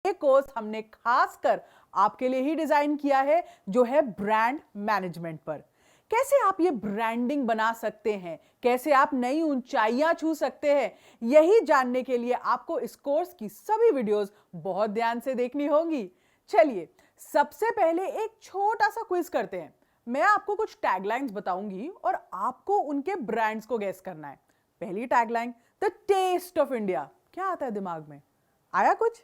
ये कोर्स हमने खासकर आपके लिए ही डिजाइन किया है, जो है ब्रांड मैनेजमेंट पर। कैसे आप ये ब्रांडिंग बना सकते हैं, कैसे आप नई ऊंचाइयां छू सकते हैं, यही जानने के लिए आपको इस कोर्स की सभी वीडियोस बहुत ध्यान से देखनी होगी। चलिए, सबसे पहले एक छोटा सा क्विज करते हैं। मैं आपको कुछ टैगलाइंस बताऊंगी और आपको उनके ब्रांड्स को गेस करना है। पहली tagline, the taste of India. क्या आता है दिमाग में? आया कुछ?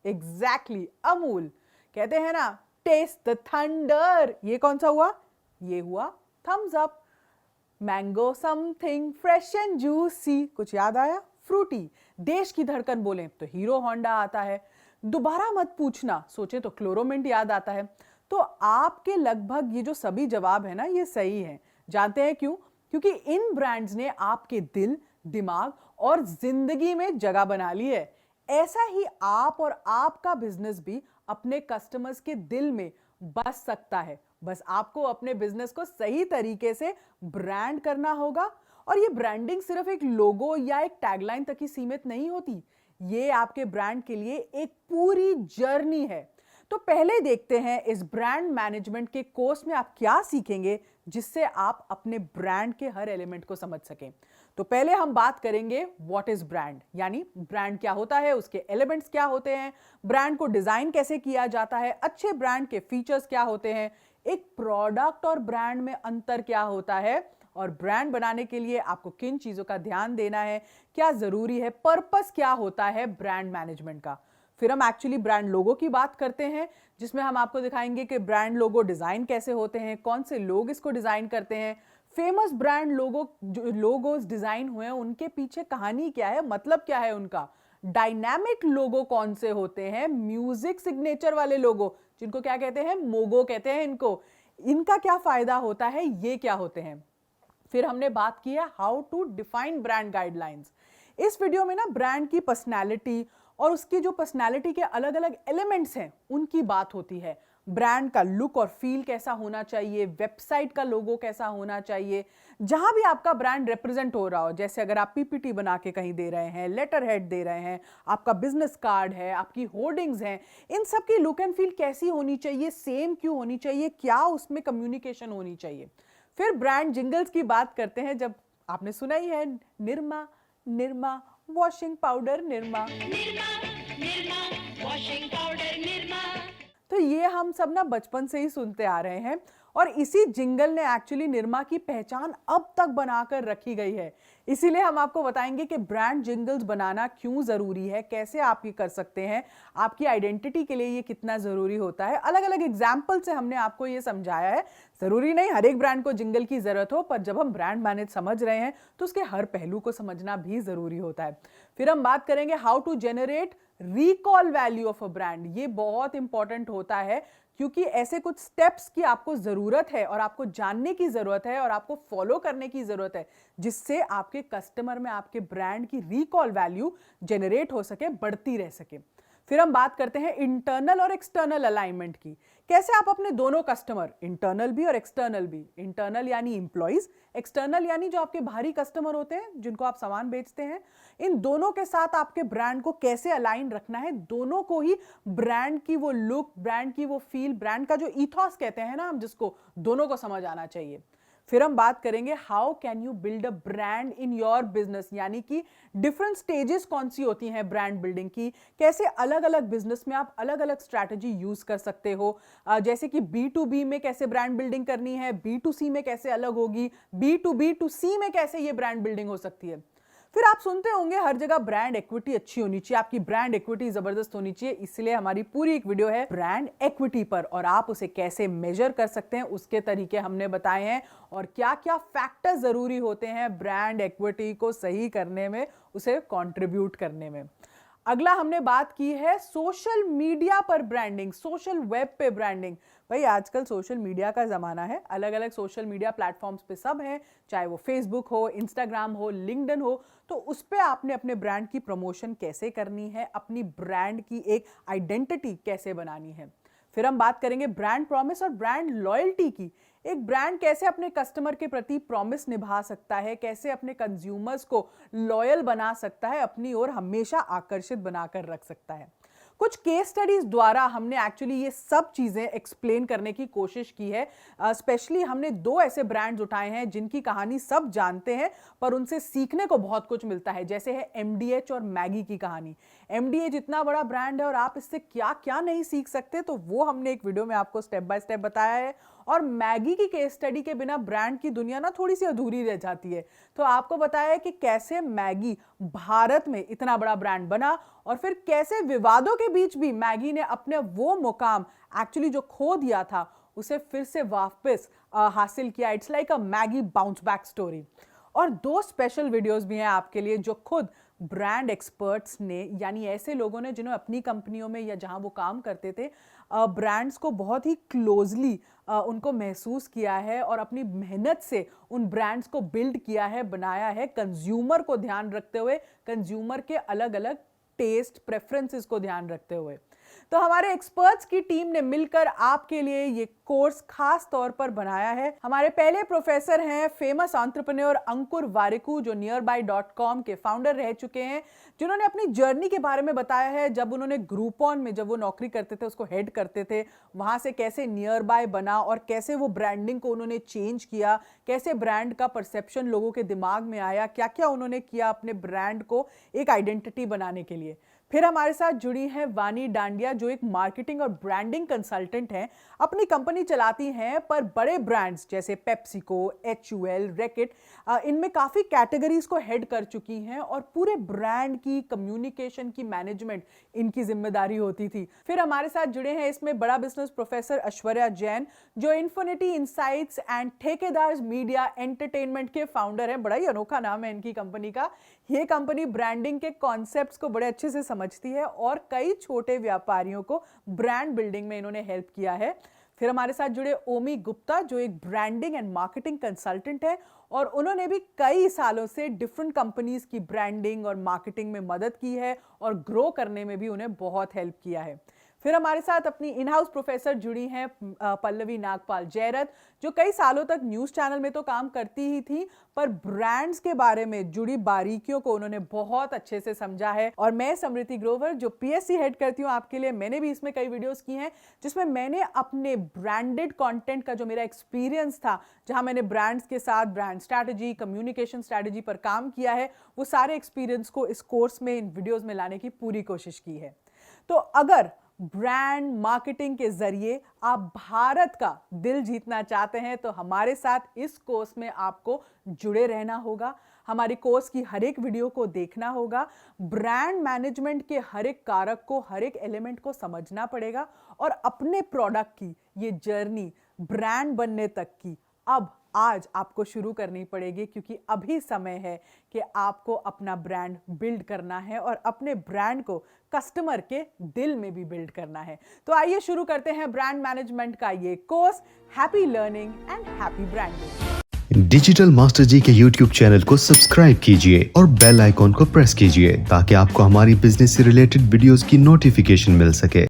एग्जैक्टली, अमूल। कहते हैं ना, टेस्ट द थंडर। ये कौन सा हुआ? ये हुआ Thums Up. Mango something fresh and juicy. कुछ याद आया? फ्रूटी। देश की धड़कन बोलें तो हीरो होंडा आता है। दोबारा मत पूछना, सोचे तो क्लोरोमिंट याद आता है। तो आपके लगभग ये जो सभी जवाब है ना, ये सही है। जानते हैं क्यों? क्योंकि इन ब्रांड्स ने आपके दिल, दिमाग और जिंदगी में जगह बना ली है। ऐसा ही आप और आपका बिजनेस भी अपने कस्टमर्स के दिल में बस सकता है। बस आपको अपने बिजनेस को सही तरीके से ब्रांड करना होगा। और ये ब्रांडिंग सिर्फ एक लोगो या एक टैगलाइन तक ही सीमित नहीं होती। ये आपके ब्रांड के लिए एक पूरी जर्नी है। तो पहले देखते हैं इस ब्रांड मैनेजमेंट के कोर्स में आप क्या सीखेंगे, जिससे आप अपने ब्रांड के हर एलिमेंट को समझ सकें। तो पहले हम बात करेंगे व्हाट इज ब्रांड, यानी ब्रांड क्या होता है, उसके एलिमेंट्स क्या होते हैं, ब्रांड को डिजाइन कैसे किया जाता है, अच्छे ब्रांड के फीचर्स क्या होते हैं, एक प्रोडक्ट और ब्रांड में अंतर क्या होता है, और ब्रांड बनाने के लिए आपको किन चीजों का ध्यान देना है, क्या जरूरी है, पर्पस क्या होता है ब्रांड मैनेजमेंट का। फिर हम एक्चुअली ब्रांड लोगो की बात करते हैं, जिसमें हम आपको दिखाएंगे कि ब्रांड लोगो डिजाइन कैसे होते हैं, कौन से लोग इसको डिजाइन करते हैं, फेमस ब्रांड लोगो जो लोगोज डिजाइन हुए हैं उनके पीछे कहानी क्या है, मतलब क्या है उनका, डायनामिक लोगो कौन से होते हैं, म्यूजिक सिग्नेचर वाले लोगो जिनको क्या कहते हैं, मोगो कहते हैं इनको, इनका क्या फायदा होता है, ये क्या होते हैं। फिर हमने बात की है how to define brand guidelines. इस वीडियो में ना ब्रांड की पर्सनैलिटी और उसकी जो पर्सनैलिटी के अलग अलग एलिमेंट्स हैं उनकी बात होती है। ब्रांड का लुक और फील कैसा होना चाहिए, वेबसाइट का लोगो कैसा होना चाहिए, जहां भी आपका ब्रांड रिप्रेजेंट हो रहा हो, जैसे अगर आप पीपीटी बना के कहीं दे रहे हैं, लेटर हेड दे रहे हैं, आपका बिजनेस कार्ड है, आपकी होर्डिंग्स हैं, इन सब की लुक एंड फील कैसी होनी चाहिए, सेम क्यों होनी चाहिए, क्या उसमें कम्युनिकेशन होनी चाहिए। फिर ब्रांड जिंगल्स की बात करते हैं। जब आपने सुना ही है, Nirma Nirma washing powder Nirma, Nirma Nirma washing powder Nirma. तो ये हम सब ना बचपन से ही सुनते आ रहे हैं और इसी जिंगल ने एक्चुअली निरमा की पहचान अब तक बनाकर रखी गई है। इसीलिए हम आपको बताएंगे कि ब्रांड जिंगल्स बनाना क्यों जरूरी है, कैसे आप ये कर सकते हैं, आपकी आइडेंटिटी के लिए ये कितना जरूरी होता है। अलग अलग एग्जाम्पल से हमने आपको ये समझाया है। जरूरी नहीं हर एक ब्रांड को जिंगल की जरूरत हो, पर जब हम ब्रांड मैनेज समझ रहे हैं तो उसके हर पहलू को समझना भी जरूरी होता है। फिर हम बात करेंगे how to generate recall value of a brand. ये बहुत इंपॉर्टेंट होता है क्योंकि ऐसे कुछ स्टेप्स की आपको जरूरत है और आपको जानने की जरूरत है और आपको फॉलो करने की जरूरत है, जिससे आपके कस्टमर में आपके ब्रांड की रिकॉल वैल्यू जनरेट हो सके, बढ़ती रह सके। फिर हम बात करते हैं इंटरनल और एक्सटर्नल अलाइनमेंट की। कैसे आप अपने दोनों कस्टमर, इंटरनल भी और एक्सटर्नल भी, इंटरनल यानी इंप्लॉइज, एक्सटर्नल यानी जो आपके बाहरी कस्टमर होते हैं जिनको आप सामान बेचते हैं, इन दोनों के साथ आपके ब्रांड को कैसे अलाइन रखना है। दोनों को ही ब्रांड की वो लुक, ब्रांड की वो फील, ब्रांड का जो ईथॉस कहते हैं ना हम जिसको, दोनों को समझ आना चाहिए। फिर हम बात करेंगे how can you build a brand in your business, यानी कि डिफरेंट स्टेजेस कौन सी होती हैं ब्रांड बिल्डिंग की, कैसे अलग अलग बिजनेस में आप अलग अलग स्ट्रैटेजी यूज कर सकते हो। जैसे कि B2B में कैसे ब्रांड बिल्डिंग करनी है, B2C में कैसे अलग होगी, B2B2C में कैसे ये ब्रांड बिल्डिंग हो सकती है। फिर आप सुनते होंगे हर जगह ब्रांड इक्विटी अच्छी होनी चाहिए, आपकी ब्रांड इक्विटी जबरदस्त होनी चाहिए। इसलिए हमारी पूरी एक वीडियो है ब्रांड इक्विटी पर, और आप उसे कैसे मेजर कर सकते हैं उसके तरीके हमने बताए हैं, और क्या क्या फैक्टर जरूरी होते हैं ब्रांड इक्विटी को सही करने में, उसे कंट्रीब्यूट करने में। अगला हमने बात की है सोशल मीडिया पर ब्रांडिंग, सोशल वेब पे ब्रांडिंग। भाई आजकल सोशल मीडिया का जमाना है, अलग अलग सोशल मीडिया प्लेटफॉर्म्स पे सब हैं, चाहे वो फेसबुक हो, इंस्टाग्राम हो, लिंक्डइन हो, तो उस पे आपने अपने ब्रांड की प्रमोशन कैसे करनी है, अपनी ब्रांड की एक आइडेंटिटी कैसे बनानी है। फिर हम बात करेंगे ब्रांड प्रॉमिस और ब्रांड लॉयल्टी की। एक ब्रांड कैसे अपने कस्टमर के प्रति प्रॉमिस निभा सकता है, कैसे अपने कंज्यूमर्स को लॉयल बना सकता है, अपनी ओर हमेशा आकर्षित बनाकर रख सकता है। कुछ केस स्टडीज द्वारा हमने एक्चुअली ये सब चीजें एक्सप्लेन करने की कोशिश की है। स्पेशली हमने 2 ऐसे ब्रांड्स उठाए हैं जिनकी कहानी सब जानते हैं पर उनसे सीखने को बहुत कुछ मिलता है, जैसे है MDH और मैगी की कहानी। MDH इतना बड़ा ब्रांड है और आप इससे क्या क्या नहीं सीख सकते, तो वो हमने एक वीडियो में आपको स्टेप बाय स्टेप बताया है। और मैगी की केस स्टडी के बिना ब्रांड की दुनिया ना थोड़ी सी अधूरी रह जाती है, तो आपको बताया है कि कैसे मैगी भारत में इतना बड़ा ब्रांड बना और फिर कैसे विवादों के बीच भी मैगी ने अपने वो मुकाम एक्चुअली जो खो दिया था उसे फिर से वापस हासिल किया। It's like a Maggi bounce back story. और 2 स्पेशल वीडियोस भी हैं आपके लिए जो खुद ब्रांड एक्सपर्ट्स ने, यानी ऐसे लोगों ने जिन्होंने अपनी कंपनियों में या जहां वो काम करते थे ब्रांड्स को बहुत ही क्लोजली उनको महसूस किया है और अपनी मेहनत से उन ब्रांड्स को बिल्ड किया है, बनाया है, कंज्यूमर को ध्यान रखते हुए, कंज्यूमर के अलग अलग टेस्ट प्रेफरेंसेस को ध्यान रखते हुए। तो हमारे एक्सपर्ट्स की टीम ने मिलकर आपके लिए ये कोर्स खास तौर पर बनाया है। हमारे पहले प्रोफेसर हैं फेमस एंटरप्रेन्योर अंकुर वारिकू, जो nearby.com के फाउंडर रह चुके हैं, जिन्होंने अपनी जर्नी के बारे में बताया है। जब उन्होंने ग्रुपॉन में जब वो नौकरी करते थे, उसको हेड करते थे, वहां से कैसे नियरबाय बना और कैसे वो ब्रांडिंग को उन्होंने चेंज किया, कैसे ब्रांड का परसेप्शन लोगों के दिमाग में आया, क्या क्या उन्होंने किया अपने ब्रांड को एक आइडेंटिटी बनाने के लिए। फिर हमारे साथ जुड़ी हैं वानी डांडिया, जो एक मार्केटिंग और ब्रांडिंग कंसल्टेंट हैं, अपनी कंपनी चलाती हैं पर बड़े ब्रांड्स जैसे पेप्सिको, HUL, रैकेट, इनमें काफी कैटेगरीज को हेड कर चुकी हैं और पूरे ब्रांड की कम्युनिकेशन की मैनेजमेंट इनकी जिम्मेदारी होती थी। फिर हमारे साथ जुड़े हैं इसमें बड़ा बिजनेस प्रोफेसर ऐश्वर्या जैन, जो infinity insights and Thekedars media entertainment के फाउंडर हैं। बड़ा ही अनोखा नाम है इनकी कंपनी का। ये कंपनी ब्रांडिंग के कॉन्सेप्ट्स को बड़े अच्छे से समझती है और कई छोटे व्यापारियों को ब्रांड बिल्डिंग में इन्होंने हेल्प किया है। फिर हमारे साथ जुड़े ओमी गुप्ता, जो एक ब्रांडिंग एंड मार्केटिंग कंसल्टेंट है और उन्होंने भी कई सालों से डिफरेंट कंपनीज की ब्रांडिंग और मार्केटिंग में मदद की है और ग्रो करने में भी उन्हें बहुत हेल्प किया है। फिर हमारे साथ अपनी इन हाउस प्रोफेसर जुड़ी हैं पल्लवी नागपाल जयरथ, जो कई सालों तक न्यूज चैनल में तो काम करती ही थी पर ब्रांड्स के बारे में जुड़ी बारीकियों को उन्होंने बहुत अच्छे से समझा है। और मैं समृति ग्रोवर, जो PSC हेड करती हूँ आपके लिए, मैंने भी इसमें कई वीडियोस की हैं जिसमें मैंने अपने ब्रांडेड कंटेंट का जो मेरा एक्सपीरियंस था, जहां मैंने ब्रांड्स के साथ ब्रांड स्ट्रैटेजी, कम्युनिकेशन स्ट्रैटेजी पर काम किया है, वो सारे एक्सपीरियंस को इस कोर्स में, इन वीडियोज में लाने की पूरी कोशिश की है। तो अगर ब्रांड मार्केटिंग के जरिए आप भारत का दिल जीतना चाहते हैं तो हमारे साथ इस कोर्स में आपको जुड़े रहना होगा। हमारी कोर्स की हर एक वीडियो को देखना होगा, ब्रांड मैनेजमेंट के हर एक कारक को, हर एक एलिमेंट को समझना पड़ेगा और अपने प्रोडक्ट की ये जर्नी ब्रांड बनने तक की अब आज आपको शुरू करनी पड़ेगी, क्योंकि अभी समय है कि आपको अपना ब्रांड बिल्ड करना है और अपने ब्रांड को कस्टमर के दिल में भी बिल्ड करना है। तो आइए शुरू करते हैं ब्रांड मैनेजमेंट का ये course. Happy learning and happy branding. Digital master ji के YouTube चैनल को सब्सक्राइब कीजिए और बेल आइकॉन को प्रेस कीजिए ताकि आपको हमारी बिजनेस से रिलेटेड वीडियोस की नोटिफिकेशन मिल सके।